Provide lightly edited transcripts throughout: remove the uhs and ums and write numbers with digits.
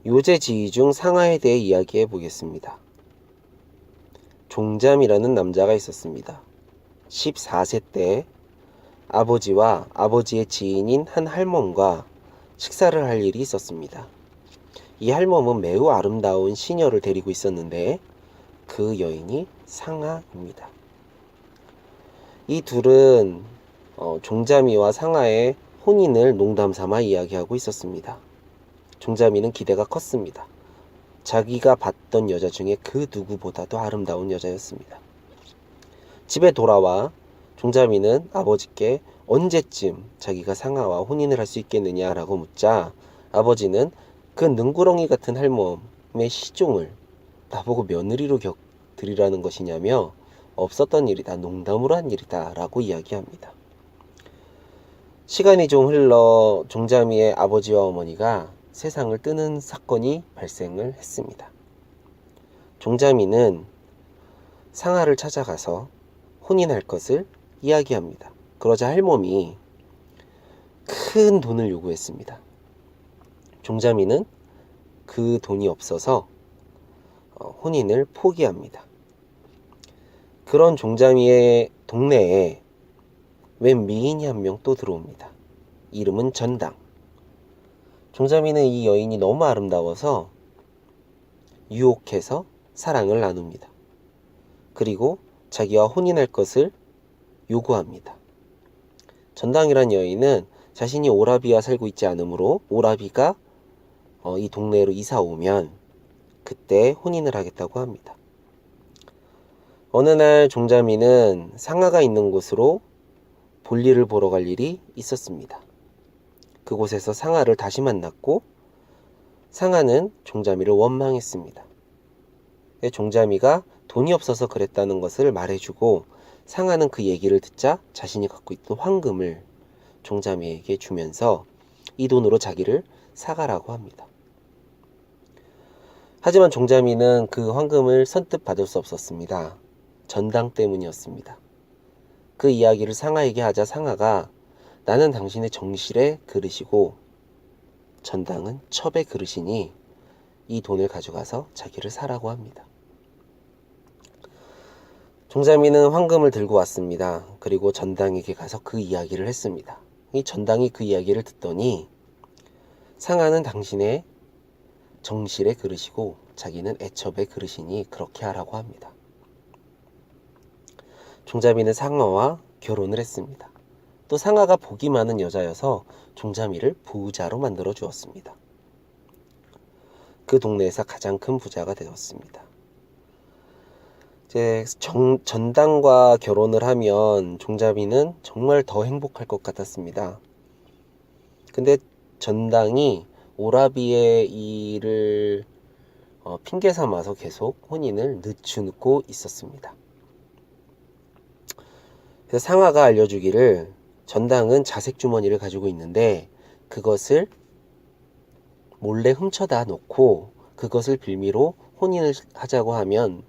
요제지의 중 상하에 대해 이야기해 보겠습니다. 종잠이라는 남자가 있었습니다. 14세 때 아버지와 아버지의 지인인 한 할멈과 식사를 할 일이 있었습니다. 이 할멈은 매우 아름다운 시녀를 데리고 있었는데 그 여인이 상하입니다. 이 둘은 종자미와 상하의 혼인을 농담삼아 이야기하고 있었습니다. 종자미는 기대가 컸습니다. 자기가 봤던 여자 중에 그 누구보다도 아름다운 여자였습니다. 집에 돌아와 종자미는 아버지께 언제쯤 자기가 상하와 혼인을 할 수 있겠느냐라고 묻자 아버지는 그 능구렁이 같은 할멈의 시종을 나보고 며느리로 드리라는 것이냐며 없었던 일이다, 농담으로 한 일이다 라고 이야기합니다. 시간이 좀 흘러 종자미의 아버지와 어머니가 세상을 뜨는 사건이 발생을 했습니다. 종자미는 상하를 찾아가서 혼인할 것을 이야기합니다. 그러자 할멈이 큰 돈을 요구했습니다. 종자미는 그 돈이 없어서 혼인을 포기합니다. 그런 종자미의 동네에 웬 미인이 한 명 또 들어옵니다. 이름은 전당. 종자미는 이 여인이 너무 아름다워서 유혹해서 사랑을 나눕니다. 그리고 자기와 혼인할 것을 요구합니다. 전당이란 여인은 자신이 오라비와 살고 있지 않으므로 오라비가 이 동네로 이사 오면 그때 혼인을 하겠다고 합니다. 어느 날 종자미는 상하가 있는 곳으로 볼일을 보러 갈 일이 있었습니다. 그곳에서 상하를 다시 만났고 상하는 종자미를 원망했습니다. 종자미가 돈이 없어서 그랬다는 것을 말해주고 상하는 그 얘기를 듣자 자신이 갖고 있던 황금을 종자미에게 주면서 이 돈으로 자기를 사가라고 합니다. 하지만 종자미는 그 황금을 선뜻 받을 수 없었습니다. 전당 때문이었습니다. 그 이야기를 상하에게 하자 상하가 나는 당신의 정실의 그릇이고 전당은 첩의 그릇이니 이 돈을 가져가서 자기를 사라고 합니다. 종자미는 황금을 들고 왔습니다. 그리고 전당에게 가서 그 이야기를 했습니다. 이 전당이 그 이야기를 듣더니 상하는 당신의 정실의 그릇이고 자기는 애첩의 그릇이니 그렇게 하라고 합니다. 종자미는 상하와 결혼을 했습니다. 또 상하가 복이 많은 여자여서 종자미를 부자로 만들어 주었습니다. 그 동네에서 가장 큰 부자가 되었습니다. 이제 전당과 결혼을 하면 종자미는 정말 더 행복할 것 같았습니다. 근데 전당이 오라비의 일을 핑계 삼아서 계속 혼인을 늦추고 있었습니다. 그래서 상하가 알려주기를 전당은 자색 주머니를 가지고 있는데 그것을 몰래 훔쳐다 놓고 그것을 빌미로 혼인을 하자고 하면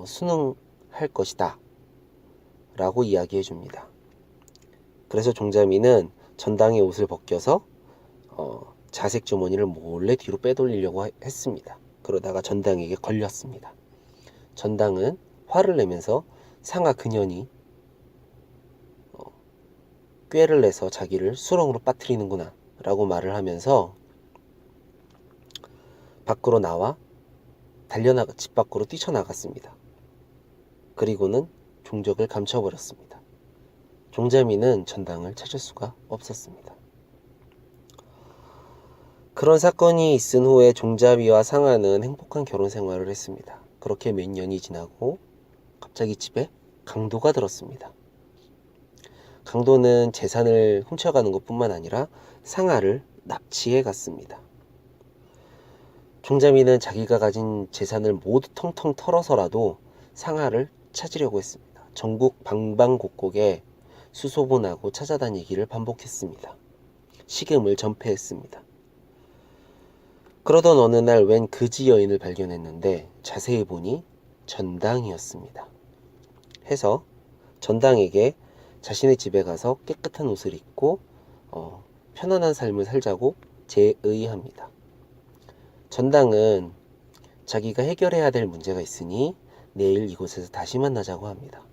순응할 것이다 라고 이야기해 줍니다. 그래서 종자미는 전당의 옷을 벗겨서 자색 주머니를 몰래 뒤로 빼돌리려고 했습니다. 그러다가 전당에게 걸렸습니다. 전당은 화를 내면서 상하 그년이 꾀를 내서 자기를 수렁으로 빠뜨리는구나 라고 말을 하면서 밖으로 나와 집 밖으로 뛰쳐나갔습니다. 그리고는 종적을 감춰버렸습니다. 종자미는 전당을 찾을 수가 없었습니다. 그런 사건이 있은 후에 종자미와 상하는 행복한 결혼 생활을 했습니다. 그렇게 몇 년이 지나고 갑자기 집에 강도가 들었습니다. 강도는 재산을 훔쳐가는 것뿐만 아니라 상하를 납치해 갔습니다. 종자미는 자기가 가진 재산을 모두 텅텅 털어서라도 상하를 찾으려고 했습니다. 전국 방방곡곡에 수소문하고 찾아다니기를 반복했습니다. 식음을 전폐했습니다. 그러던 어느 날 웬 그지 여인을 발견했는데 자세히 보니 전당이었습니다. 해서 전당에게 자신의 집에 가서 깨끗한 옷을 입고 편안한 삶을 살자고 제의합니다. 전당은 자기가 해결해야 될 문제가 있으니 내일 이곳에서 다시 만나자고 합니다.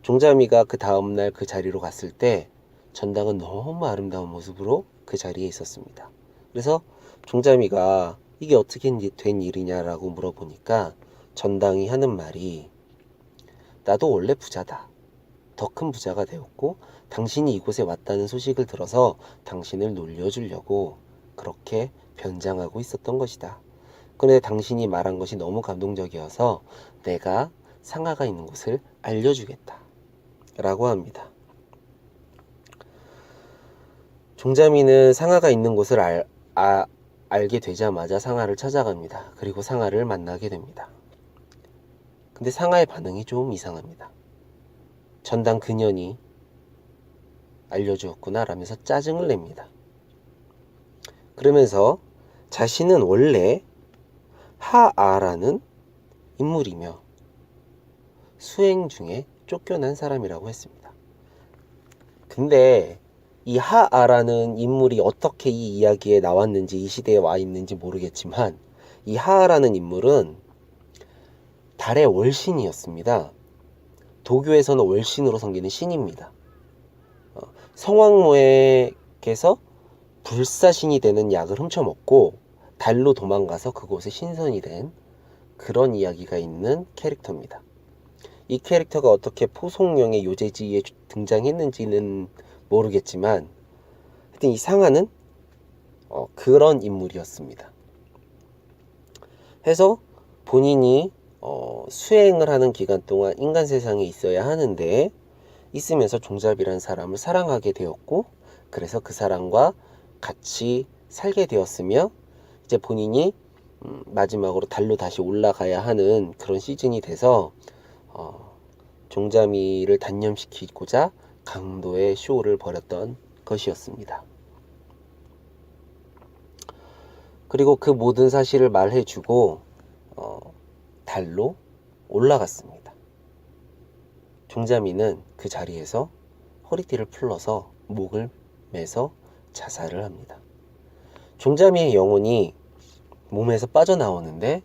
종자미가 그 다음날 그 자리로 갔을 때 전당은 너무 아름다운 모습으로 그 자리에 있었습니다. 그래서 종자미가 이게 어떻게 된 일이냐라고 물어보니까 전당이 하는 말이, 나도 원래 부자다. 더 큰 부자가 되었고 당신이 이곳에 왔다는 소식을 들어서 당신을 놀려주려고 그렇게 변장하고 있었던 것이다. 그런데 당신이 말한 것이 너무 감동적이어서 내가 상아가 있는 곳을 알려주겠다 라고 합니다. 종자미는 상아가 있는 곳을 알게 되자마자 상아를 찾아갑니다. 그리고 상아를 만나게 됩니다. 근데 상아의 반응이 좀 이상합니다. 전당 그년이 알려주었구나 라면서 짜증을 냅니다. 그러면서 자신은 원래 하아라는 인물이며 수행 중에 쫓겨난 사람이라고 했습니다. 근데 이 하아라는 인물이 어떻게 이 이야기에 나왔는지, 이 시대에 와 있는지 모르겠지만 이 하아라는 인물은 달의 월신이었습니다. 도교에서는 월신으로 섬기는 신입니다. 성왕모에게서 불사신이 되는 약을 훔쳐먹고 달로 도망가서 그곳에 신선이 된 그런 이야기가 있는 캐릭터입니다. 이 캐릭터가 어떻게 포송령의 요제지에 등장했는지는 모르겠지만 하여튼 이 상아는 그런 인물이었습니다. 해서 본인이 수행을 하는 기간 동안 인간 세상에 있어야 하는데 있으면서 종잡이라는 사람을 사랑하게 되었고, 그래서 그 사람과 같이 살게 되었으며 이제 본인이 마지막으로 달로 다시 올라가야 하는 그런 시즌이 돼서 종자미를 단념시키고자 강도의 쇼를 벌였던 것이었습니다. 그리고 그 모든 사실을 말해주고 달로 올라갔습니다. 종자미는 그 자리에서 허리띠를 풀러서 목을 매서 자살을 합니다. 종자미의 영혼이 몸에서 빠져나오는데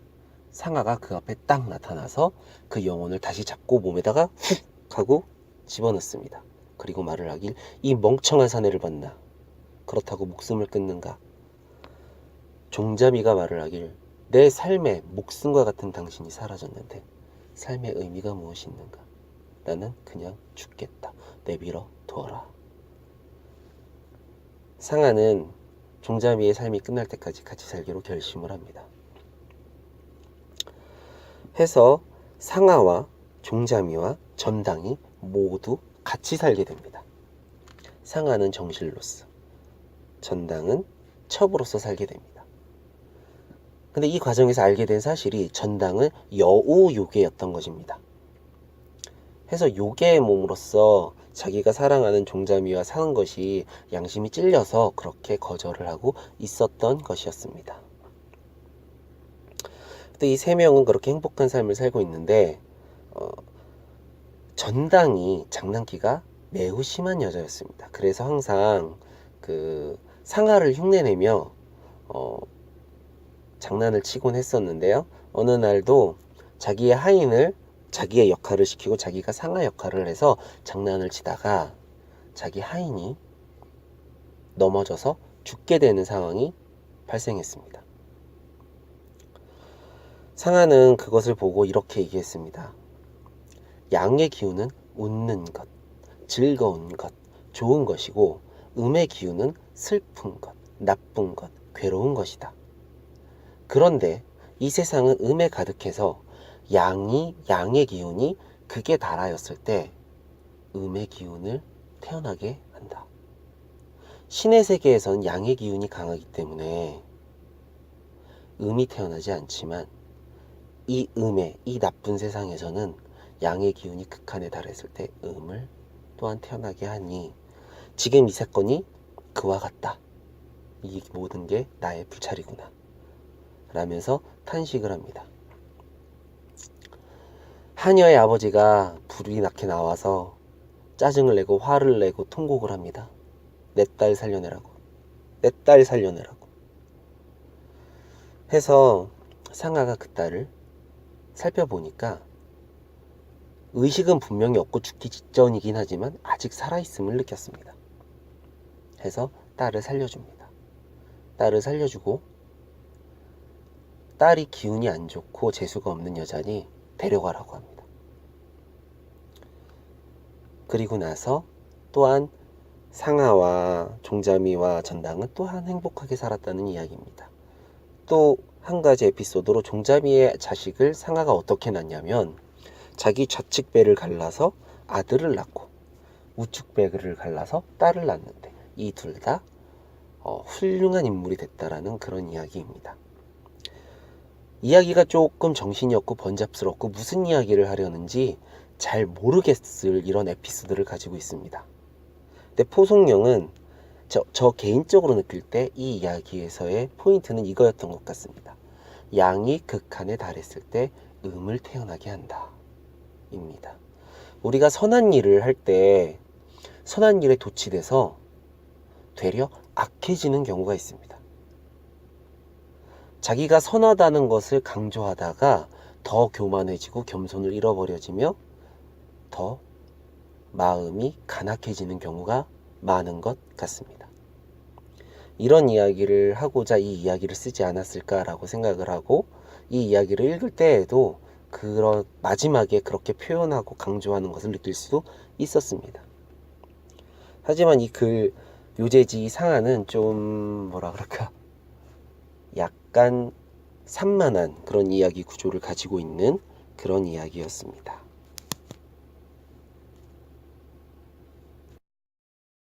상아가 그 앞에 딱 나타나서 그 영혼을 다시 잡고 몸에다가 훅 하고 집어넣습니다. 그리고 말을 하길, 이 멍청한 사내를 봤나? 그렇다고 목숨을 끊는가? 종자미가 말을 하길, 내 삶에 목숨과 같은 당신이 사라졌는데 삶의 의미가 무엇이 있는가? 나는 그냥 죽겠다. 내밀어 두어라. 상아는 종자미의 삶이 끝날 때까지 같이 살기로 결심을 합니다. 해서 상아와 종자미와 전당이 모두 같이 살게 됩니다. 상아는 정실로서, 전당은 첩으로서 살게 됩니다. 근데 이 과정에서 알게 된 사실이 전당은 여우요괴였던 것입니다. 해서 요괴의 몸으로서 자기가 사랑하는 종자미와 사는 것이 양심이 찔려서 그렇게 거절을 하고 있었던 것이었습니다. 근데 이 세 명은 그렇게 행복한 삶을 살고 있는데 전당이 장난기가 매우 심한 여자였습니다. 그래서 항상 그 상아를 흉내내며 장난을 치곤 했었는데요. 어느 날도 자기의 하인을 자기의 역할을 시키고 자기가 상아 역할을 해서 장난을 치다가 자기 하인이 넘어져서 죽게 되는 상황이 발생했습니다. 상아는 그것을 보고 이렇게 얘기했습니다. 양의 기운은 웃는 것, 즐거운 것, 좋은 것이고 음의 기운은 슬픈 것, 나쁜 것, 괴로운 것이다. 그런데 이 세상은 음에 가득해서 양의 기운이 극에 달하였을 때 음의 기운을 태어나게 한다. 신의 세계에선 양의 기운이 강하기 때문에 음이 태어나지 않지만 이 나쁜 세상에서는 양의 기운이 극한에 달했을 때 음을 또한 태어나게 하니 지금 이 사건이 그와 같다. 이 모든 게 나의 불찰이구나 라면서 탄식을 합니다. 하녀의 아버지가 불이 나게 나와서 짜증을 내고 화를 내고 통곡을 합니다. 내 딸 살려내라고. 내 딸 살려내라고. 해서 상아가 그 딸을 살펴보니까 의식은 분명히 없고 죽기 직전이긴 하지만 아직 살아있음을 느꼈습니다. 해서 딸을 살려줍니다. 딸을 살려주고 딸이 기운이 안 좋고 재수가 없는 여자니 데려가라고 합니다. 그리고 나서 또한 상아와 종자미와 전당은 또한 행복하게 살았다는 이야기입니다. 또 한 가지 에피소드로 종자미의 자식을 상아가 어떻게 낳냐면 자기 좌측 배를 갈라서 아들을 낳고 우측 배를 갈라서 딸을 낳는데 이 둘 다 훌륭한 인물이 됐다라는 그런 이야기입니다. 이야기가 조금 정신이 없고 번잡스럽고 무슨 이야기를 하려는지 잘 모르겠을 이런 에피소드를 가지고 있습니다. 근데 포송령은 저 개인적으로 느낄 때 이 이야기에서의 포인트는 이거였던 것 같습니다. 양이 극한에 달했을 때 음을 태어나게 한다 입니다. 우리가 선한 일을 할 때 선한 일에 도취돼서 되려 악해지는 경우가 있습니다. 자기가 선하다는 것을 강조하다가 더 교만해지고 겸손을 잃어버려지며 더 마음이 간악해지는 경우가 많은 것 같습니다. 이런 이야기를 하고자 이 이야기를 쓰지 않았을까라고 생각을 하고 이 이야기를 읽을 때에도 그런 마지막에 그렇게 표현하고 강조하는 것을 느낄 수 있었습니다. 하지만 이 글 요제지 상아는 좀 뭐라 그럴까 약간 산만한 그런 이야기 구조를 가지고 있는 그런 이야기였습니다.